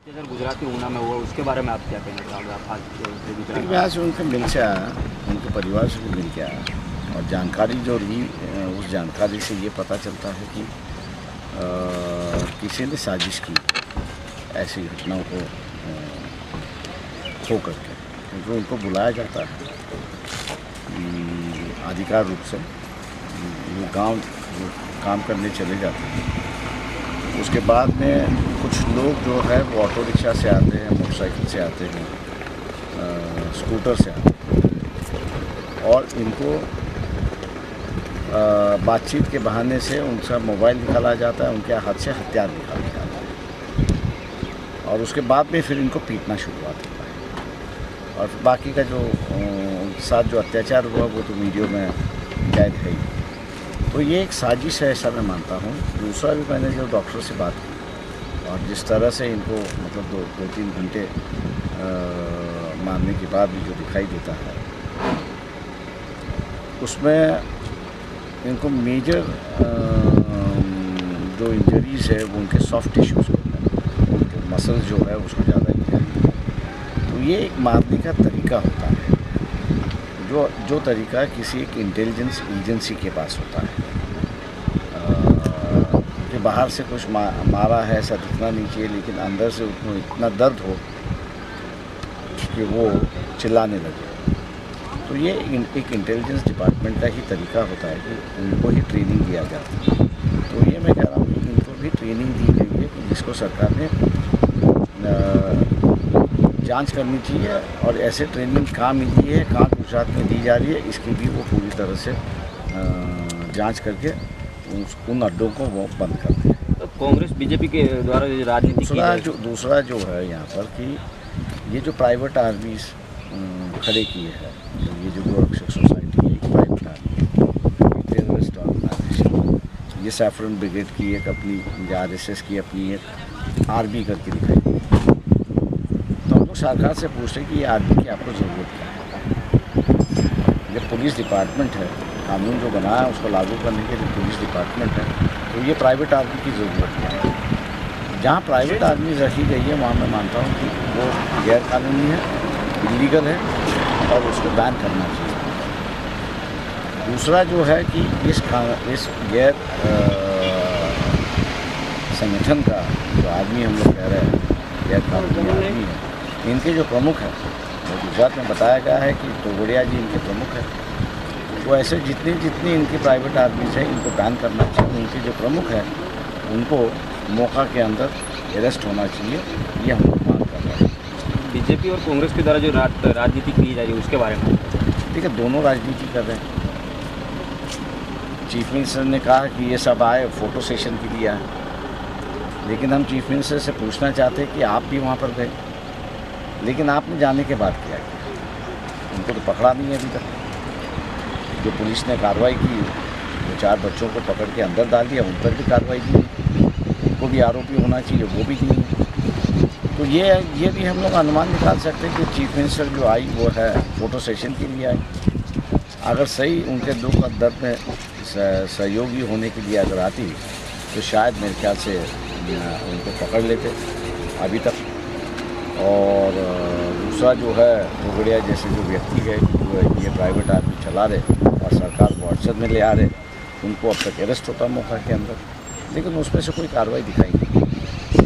Sir Gujarat के ऊना में हुआ, उसके बारे में आप क्या कहना चाहोगे? आप आज गुजरात मैं आज उनके मिल से आया, उनके परिवार से भी मिल के आया और जानकारी जो रही उस जानकारी से ये पता चलता है कि किसी ने साजिश की ऐसी घटनाओं को खो करके, क्योंकि उनको बुलाया जाता है अधिकार रूप से, वो गांव काम करने चले जाते हैं। उसके बाद में कुछ लोग जो है वो ऑटो रिक्शा से आते हैं, मोटरसाइकिल से आते हैं, स्कूटर से आते हैं और इनको बातचीत के बहाने से उनका मोबाइल निकाला जाता है, उनके हाथ से हथियार निकाले जाते हैं और उसके बाद में फिर इनको पीटना शुरुआत होता है। और फिर बाकी का जो उनके साथ जो अत्याचार हुआ वो तो वीडियो में कैद है ही। तो ये एक साजिश है, ऐसा मैं मानता हूँ। दूसरा भी, मैंने जो डॉक्टर से बात की और जिस तरह से इनको मतलब दो तीन घंटे मारने के बाद भी जो दिखाई देता है, उसमें इनको मेजर जो इंजरीज़ है वो उनके सॉफ्ट टिश्यूज़ को है, उनके मसल्स जो है उसको ज़्यादा इंजरी है। तो ये एक मारने का तरीका होता है जो तरीका किसी एक इंटेलिजेंस एजेंसी के पास होता है। कि बाहर से कुछ मारा है ऐसा दिखना नहीं चाहिए, लेकिन अंदर से उनको इतना दर्द हो कि वो चिल्लाने लगे। तो ये एक इंटेलिजेंस डिपार्टमेंट का ही तरीका होता है कि उनको ही ट्रेनिंग दिया जाता है। तो ये मैं कह रहा हूँ कि इनको भी ट्रेनिंग दी गई है, जिसको सरकार ने जांच करनी चाहिए और ऐसे ट्रेनिंग कहाँ मिली है, कहाँ गुजरात में दी जा रही है, इसकी भी वो पूरी तरह से जांच करके उन अड्डों को वो बंद कर दें। तो कांग्रेस बीजेपी के द्वारा राजनीति दूसरा जो है यहाँ पर कि ये जो प्राइवेट आर्मीज खड़े किए हैं, ये जो गोरक्षक सोसाइटी है, एक प्राइवेट आर्मी, टेररिस्ट ऑर्गेनाइजेशन, ये सैफरन ब्रिगेड की एक अपनी, RSS की अपनी एक आर्मी करके दिखाई। तो हम लोग सरकार से पूछते हैं कि ये आर्मी की आपको ज़रूरत क्या है? ये पुलिस डिपार्टमेंट है, कानून जो बना है उसको लागू करने के लिए पुलिस डिपार्टमेंट है, तो ये प्राइवेट आर्मी की ज़रूरत है। जहाँ प्राइवेट आर्मी रखी गई है वहाँ मैं मानता हूँ कि वो गैर कानूनी है, इलीगल है और उसको बैन करना चाहिए। दूसरा जो है कि इस गैर संगठन का जो आदमी हम लोग कह रहे हैं गैर कानूनी आदमी है, इनके जो प्रमुख हैं, वो गुजरात में बताया गया है कि तोगड़िया जी इनके प्रमुख हैं। वो ऐसे जितनी इनकी प्राइवेट आर्मीज है इनको बैन करना चाहिए। इनके जो प्रमुख हैं उनको मौका के अंदर अरेस्ट होना चाहिए, ये हम लोग मांग कर रहे हैं। बीजेपी और कांग्रेस के द्वारा जो राजनीति की जा रही है उसके बारे में देखिए, दोनों राजनीति कर रहे हैं। चीफ मिनिस्टर ने कहा कि ये सब आए फ़ोटो सेशन के लिए आए, लेकिन हम चीफ मिनिस्टर से पूछना चाहते हैं कि आप भी वहाँ पर गए, लेकिन आपने जाने के बाद क्या किया? उनको तो पकड़ा नहीं है अभी तक। जो पुलिस ने कार्रवाई की, वो 4 बच्चों को पकड़ के अंदर डाल दिया, उन पर भी कार्रवाई की, उनको भी आरोपी होना चाहिए, वो भी नहीं है। तो ये भी हम लोग अनुमान निकाल सकते हैं कि चीफ मिनिस्टर जो आई वो है फ़ोटो सेशन के लिए आई। अगर सही उनके दुख और दर्द में सहयोगी होने के लिए अगर आती तो शायद मेरे ख्याल से उनको पकड़ लेते अभी तक। और दूसरा जो है तोगड़िया जैसे जो व्यक्ति है जो ये प्राइवेट आर्मी चला रहे और सरकार को अड़चन में ले आ रहे, उनको अब तक अरेस्ट होता मौका के अंदर, लेकिन उसमें से कोई कार्रवाई दिखाई नहीं।